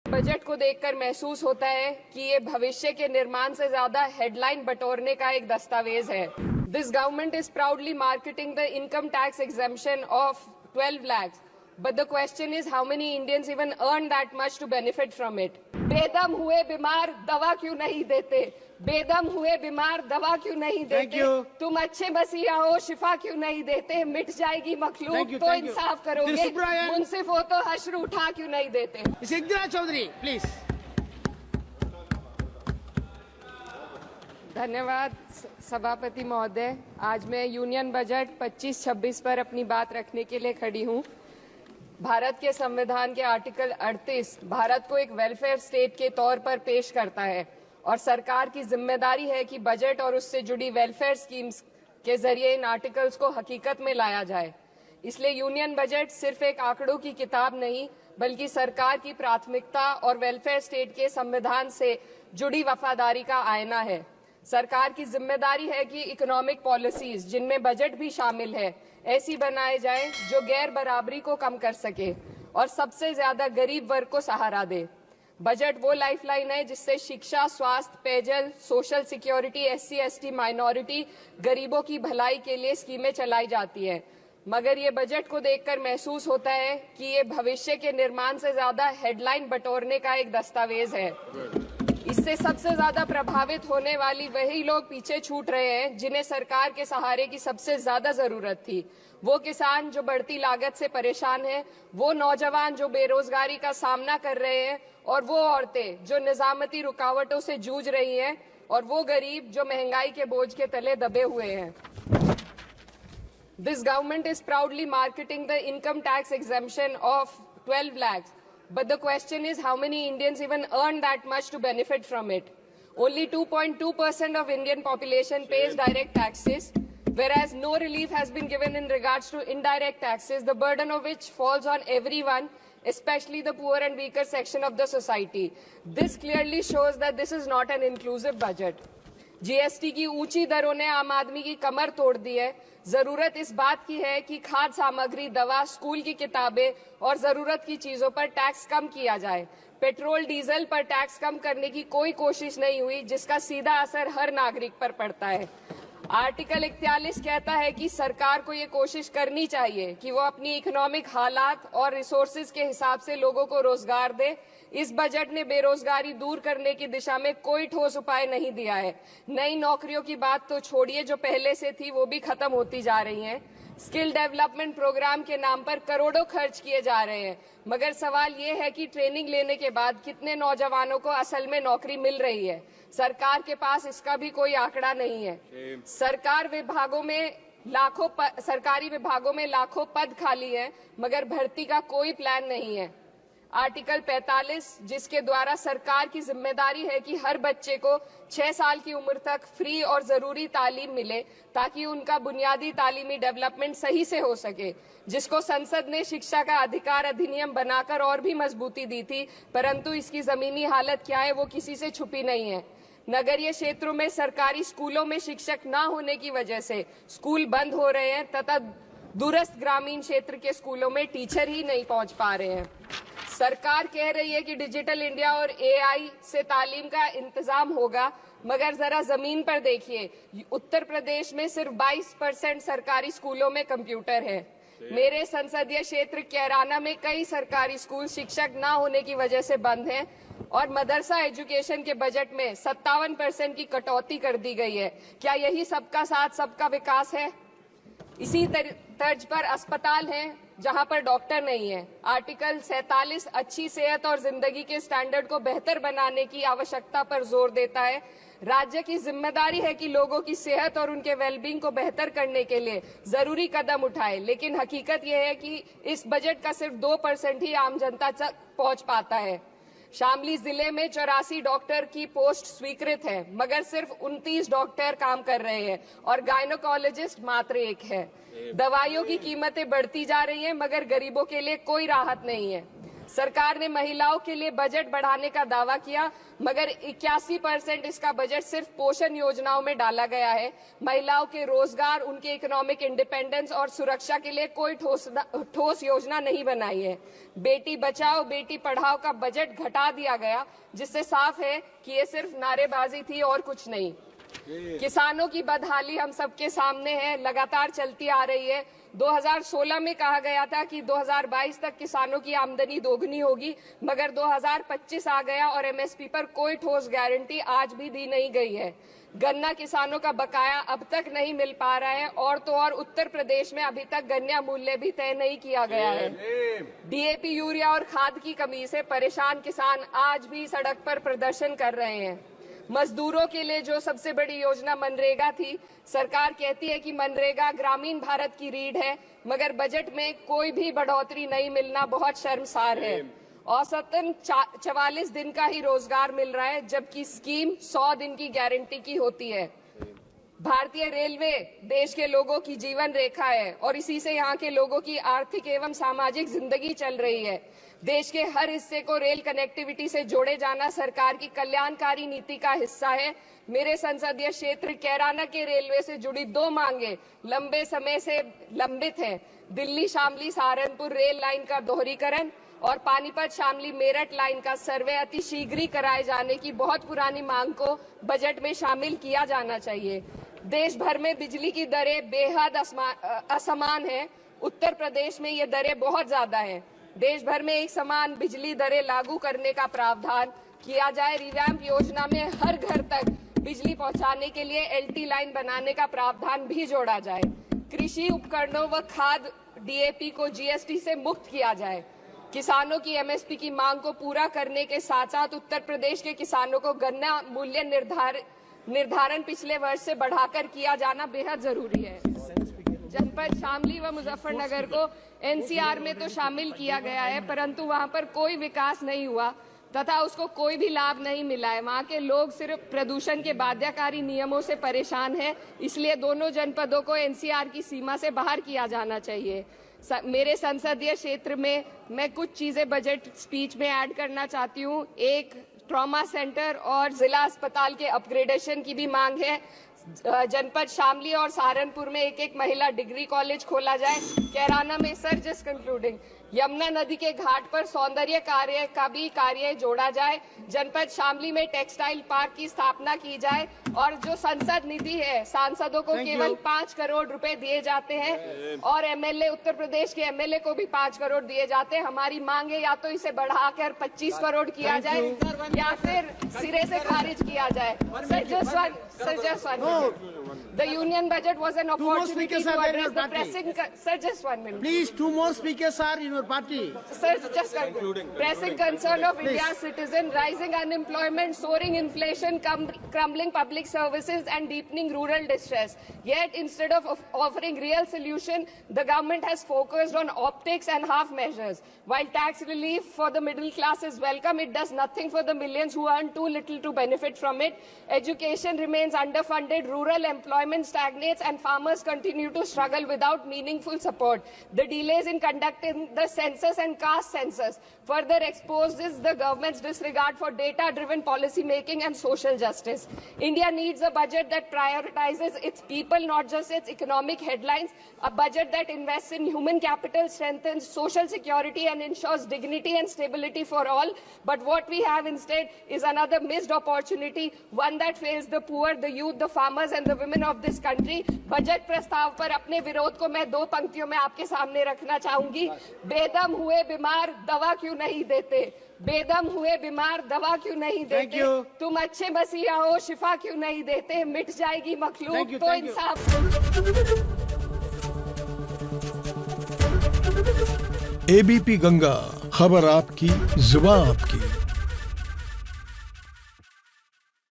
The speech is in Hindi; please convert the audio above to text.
बजट को देखकर महसूस होता है कि ये भविष्य के निर्माण से ज्यादा हेडलाइन बटोरने का एक दस्तावेज है। This government is proudly marketing the income tax exemption of 12 lakhs, but the question is how many Indians even earn that much to benefit from it? बेदम हुए बीमार दवा क्यों नहीं देते? बेदम हुए बीमार दवा क्यों नहीं देते? तुम अच्छे बसिया हो शिफा क्यों नहीं देते? मिट जाएगी मखलूक तो इंसाफ करोगे, मुंसिफ हो तो हश्र उठा क्यों नहीं देते? सिद्धराज चौधरी प्लीज। धन्यवाद सभापति महोदय। आज मैं यूनियन बजट 25-26 पर अपनी बात रखने के लिए खड़ी हूँ। भारत के संविधान के आर्टिकल 38 भारत को एक वेलफेयर स्टेट के तौर पर पेश करता है और सरकार की जिम्मेदारी है कि बजट और उससे जुड़ी वेलफेयर स्कीम्स के जरिए इन आर्टिकल्स को हकीकत में लाया जाए। इसलिए यूनियन बजट सिर्फ एक आंकड़ों की किताब नहीं बल्कि सरकार की प्राथमिकता और वेलफेयर स्टेट के संविधान से जुड़ी वफादारी का आईना है। सरकार की जिम्मेदारी है कि इकोनॉमिक पॉलिसीज जिनमें बजट भी शामिल है ऐसी बनाए जाएं जो गैर बराबरी को कम कर सके और सबसे ज्यादा गरीब वर्ग को सहारा दे। बजट वो लाइफलाइन है जिससे शिक्षा, स्वास्थ्य, पेयजल, सोशल सिक्योरिटी, SC/ST माइनॉरिटी, गरीबों की भलाई के लिए स्कीमें चलाई जाती है। मगर ये बजट को देखकर महसूस होता है कि ये भविष्य के निर्माण से ज्यादा हेडलाइन बटोरने का एक दस्तावेज है। इससे सबसे ज्यादा प्रभावित होने वाली वही लोग पीछे छूट रहे हैं जिन्हें सरकार के सहारे की सबसे ज्यादा जरूरत थी। वो किसान जो बढ़ती लागत से परेशान हैं, वो नौजवान जो बेरोजगारी का सामना कर रहे हैं और वो औरतें जो निजामती रुकावटों से जूझ रही हैं और वो गरीब जो महंगाई के बोझ के तले दबे हुए हैं। This government is proudly marketing the income tax exemption of 12 lakhs. But the question is how many Indians even earn that much to benefit from it? Only 2.2% of Indian population pays direct taxes, whereas no relief has been given in regards to indirect taxes, the burden of which falls on everyone, especially the poor and weaker section of the society. This clearly shows that this is not an inclusive budget. GST की ऊंची दरों ने आम आदमी की कमर तोड़ दी है। जरूरत इस बात की है कि खाद्य सामग्री, दवा, स्कूल की किताबें और जरूरत की चीजों पर टैक्स कम किया जाए। पेट्रोल डीजल पर टैक्स कम करने की कोई कोशिश नहीं हुई जिसका सीधा असर हर नागरिक पर पड़ता है। आर्टिकल 41 कहता है कि सरकार को ये कोशिश करनी चाहिए कि वो अपनी इकोनॉमिक हालात और रिसोर्सेज के हिसाब से लोगों को रोजगार दे। इस बजट ने बेरोजगारी दूर करने की दिशा में कोई ठोस उपाय नहीं दिया है। नई नौकरियों की बात तो छोड़िए, जो पहले से थी वो भी खत्म होती जा रही हैं। स्किल डेवलपमेंट प्रोग्राम के नाम पर करोड़ों खर्च किए जा रहे हैं, मगर सवाल ये है कि ट्रेनिंग लेने के बाद कितने नौजवानों को असल में नौकरी मिल रही है। सरकार के पास इसका भी कोई आंकड़ा नहीं है। सरकारी विभागों में लाखों पद खाली हैं, मगर भर्ती का कोई प्लान नहीं है। आर्टिकल 45 जिसके द्वारा सरकार की जिम्मेदारी है कि हर बच्चे को 6 साल की उम्र तक फ्री और जरूरी तालीम मिले ताकि उनका बुनियादी तालीमी डेवलपमेंट सही से हो सके, जिसको संसद ने शिक्षा का अधिकार अधिनियम बनाकर और भी मजबूती दी थी, परंतु इसकी जमीनी हालत क्या है वो किसी से छुपी नहीं है। नगरीय क्षेत्रों में सरकारी स्कूलों में शिक्षक न होने की वजह से स्कूल बंद हो रहे हैं तथा दूरस्थ ग्रामीण क्षेत्र के स्कूलों में टीचर ही नहीं पहुंच पा रहे हैं। सरकार कह रही है कि डिजिटल इंडिया और AI से तालीम का इंतजाम होगा, मगर जरा जमीन पर देखिए, उत्तर प्रदेश में सिर्फ 22% सरकारी स्कूलों में कंप्यूटर है। मेरे संसदीय क्षेत्र कैराना में कई सरकारी स्कूल शिक्षक न होने की वजह से बंद हैं और मदरसा एजुकेशन के बजट में 57% की कटौती कर दी गई है। क्या यही सबका साथ सबका विकास है? इसी तर्ज पर अस्पताल हैं जहां पर डॉक्टर नहीं है। आर्टिकल 47 अच्छी सेहत और जिंदगी के स्टैंडर्ड को बेहतर बनाने की आवश्यकता पर जोर देता है। राज्य की जिम्मेदारी है कि लोगों की सेहत और उनके वेलबींग को बेहतर करने के लिए जरूरी कदम उठाए, लेकिन हकीकत यह है कि इस बजट का सिर्फ 2% ही आम जनता तक पहुंच पाता है। शामली जिले में 84 डॉक्टर की पोस्ट स्वीकृत है, मगर सिर्फ 29 डॉक्टर काम कर रहे हैं और गायनोकोलॉजिस्ट मात्र 1 है। दवाइयों की कीमतें बढ़ती जा रही हैं, मगर गरीबों के लिए कोई राहत नहीं है। सरकार ने महिलाओं के लिए बजट बढ़ाने का दावा किया, मगर 81% इसका बजट सिर्फ पोषण योजनाओं में डाला गया है। महिलाओं के रोजगार, उनके इकोनॉमिक इंडिपेंडेंस और सुरक्षा के लिए कोई ठोस योजना नहीं बनाई है। बेटी बचाओ बेटी पढ़ाओ का बजट घटा दिया गया, जिससे साफ है कि ये सिर्फ नारेबाजी थी और कुछ नहीं। किसानों की बदहाली हम सबके सामने है, लगातार चलती आ रही है। 2016 में कहा गया था कि 2022 तक किसानों की आमदनी दोगुनी होगी, मगर 2025 आ गया और एमएसपी पर कोई ठोस गारंटी आज भी दी नहीं गई है। गन्ना किसानों का बकाया अब तक नहीं मिल पा रहा है, और तो और उत्तर प्रदेश में अभी तक गन्ना मूल्य भी तय नहीं किया गया है। डीएपी, यूरिया और खाद की कमी से परेशान किसान आज भी सड़क पर प्रदर्शन कर रहे हैं। मजदूरों के लिए जो सबसे बड़ी योजना मनरेगा थी, सरकार कहती है कि मनरेगा ग्रामीण भारत की रीढ़ है, मगर बजट में कोई भी बढ़ोतरी नहीं मिलना बहुत शर्मसार है। औसतन 44 दिन का ही रोजगार मिल रहा है, जबकि स्कीम 100 दिन की गारंटी की होती है। भारतीय रेलवे देश के लोगों की जीवन रेखा है और इसी से यहाँ के लोगों की आर्थिक एवं सामाजिक जिंदगी चल रही है। देश के हर हिस्से को रेल कनेक्टिविटी से जोड़े जाना सरकार की कल्याणकारी नीति का हिस्सा है। मेरे संसदीय क्षेत्र कैराना के रेलवे से जुड़ी 2 मांगे लंबे समय से लंबित हैं। दिल्ली शामली सहारनपुर रेल लाइन का दोहरीकरण और पानीपत शामली मेरठ लाइन का सर्वे अति शीघ्र ही कराए जाने की बहुत पुरानी मांग को बजट में शामिल किया जाना चाहिए। देश भर में बिजली की दरें बेहद असमान है। उत्तर प्रदेश में ये दरें बहुत ज्यादा हैं। देश भर में एक समान बिजली दरें लागू करने का प्रावधान किया जाए। रिवैम्प योजना में हर घर तक बिजली पहुंचाने के लिए एलटी लाइन बनाने का प्रावधान भी जोड़ा जाए। कृषि उपकरणों व खाद डीएपी को जीएसटी से मुक्त किया जाए। किसानों की एमएसपी की मांग को पूरा करने के साथ साथ उत्तर प्रदेश के किसानों को गन्ना मूल्य निर्धारण पिछले वर्ष से बढ़ाकर किया जाना बेहद जरूरी है। जनपद शामली व मुजफ्फरनगर को एनसीआर में तो शामिल किया गया है, परंतु वहां पर कोई विकास नहीं हुआ तथा उसको कोई भी लाभ नहीं मिला है। वहां के लोग सिर्फ प्रदूषण के बाध्यकारी नियमों से परेशान हैं, इसलिए दोनों जनपदों को एनसीआर की सीमा से बाहर किया जाना चाहिए। मेरे संसदीय क्षेत्र में मैं कुछ चीजें बजट स्पीच में ऐड करना चाहती हूँ। एक, ट्रॉमा सेंटर और जिला अस्पताल के अपग्रेडेशन की भी मांग है। जनपद शामली और सहारनपुर में एक महिला डिग्री कॉलेज खोला जाए। कैराना में जस्ट कंक्लूडिंग, यमुना नदी के घाट पर सौंदर्य कार्य का भी कार्य जोड़ा जाए। जनपद शामली में टेक्सटाइल पार्क की स्थापना की जाए और जो संसद निधि है, सांसदों को केवल 5 करोड़ रुपए दिए जाते हैं और एमएलए, उत्तर प्रदेश के एमएलए को भी 5 करोड़ दिए जाते हैं। हमारी मांग है या तो इसे बढ़ाकर 25 करोड़ किया जाए या फिर सिरे से खारिज किया जाए। The union budget was an opportunity to address the pressing. Sir, just 1 minute. Please, 2 more speakers are in your party. Sir, just pressing concern of India's citizen, rising unemployment, soaring inflation, crumbling public services, and deepening rural distress. Yet, instead of offering real solution, the government has focused on optics and half measures. While tax relief for the middle class is welcome, it does nothing for the millions who earn too little to benefit from it. Education remains underfunded, rural employment stagnates, and farmers continue to struggle without meaningful support. The delays in conducting the census and caste census further exposes the government's disregard for data-driven policy making and social justice. India needs a budget that prioritizes its people, not just its economic headlines, a budget that invests in human capital, strengthens social security, and ensures dignity and stability for all. But what we have instead is another missed opportunity, one that fails the poor, the youth, the farmers, and the women of this country. Budget प्रस्ताव पर अपने विरोध को मैं 2 पंक्तियों में आपके सामने रखना चाहूंगी। बेदम हुए बीमार दवा क्यों नहीं देते? बेदम हुए बीमार दवा क्यों नहीं देते? तुम अच्छे मसीहा हो, शिफा क्यों नहीं देते? मिट जाएगी मखलूक तो इंसाफ। एबीपी गंगा, खबर आपकी, जुबान आपकी।